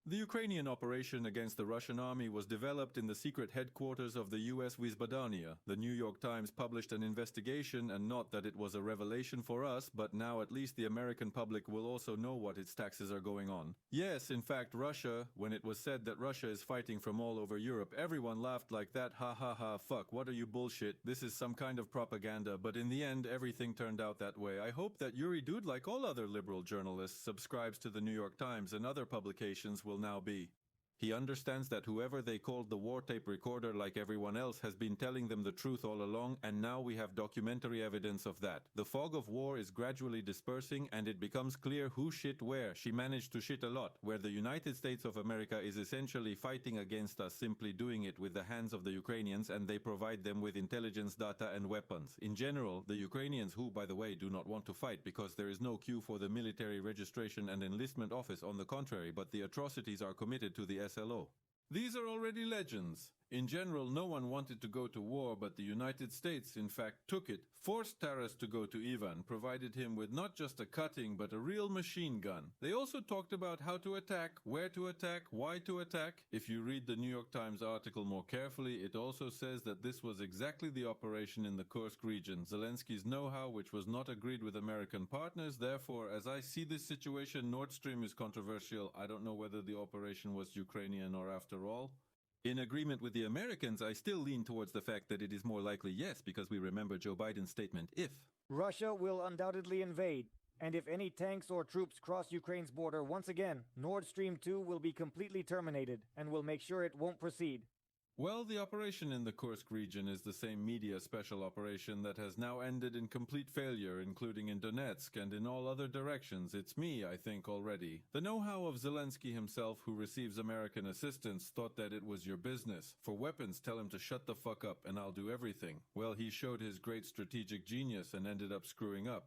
The Ukrainian operation against the Russian army was developed in the secret headquarters of the US Wiesbaden. The New York Times published an investigation, and not that it was a revelation for us, but now at least the American public will also know what its taxes are going on. Yes, in fact, Russia, when it was said that Russia is fighting from all over Europe, everyone laughed like that, ha ha ha, fuck, what are you bullshit, this is some kind of propaganda, but in the end everything turned out that way. I hope that Yuri Dude, like all other liberal journalists, subscribes to the New York Times and other publications will now be. He understands that whoever they called the war tape recorder, like everyone else, has been telling them the truth all along, and now we have documentary evidence of that. The fog of war is gradually dispersing, and it becomes clear who shit where. She managed to shit a lot, where the United States of America is essentially fighting against us, simply doing it with the hands of the Ukrainians, and they provide them with intelligence data and weapons. In general, the Ukrainians, who, by the way, do not want to fight because there is no queue for the military registration and enlistment office, on the contrary, but the atrocities are committed to the SLO. These are already legends. In general, no one wanted to go to war, but the United States, in fact, took it, forced Taras to go to Ivan, provided him with not just a cutting, but a real machine gun. They also talked about how to attack, where to attack, why to attack. If you read the New York Times article more carefully, it also says that this was exactly the operation in the Kursk region. Zelensky's know-how, which was not agreed with American partners. Therefore, as I see this situation, Nord Stream is controversial. I don't know whether the operation was Ukrainian or after all. In agreement with the Americans, I still lean towards the fact that it is more likely yes, because we remember Joe Biden's statement, if. Russia will undoubtedly invade, and if any tanks or troops cross Ukraine's border once again, Nord Stream 2 will be completely terminated, and will make sure it won't proceed. Well, the operation in the Kursk region is the same media special operation that has now ended in complete failure, including in Donetsk and in all other directions. It's me, I think, already. The know-how of Zelensky himself, who receives American assistance, thought that it was your business. For weapons, tell him to shut the fuck up and I'll do everything. Well, he showed his great strategic genius and ended up screwing up.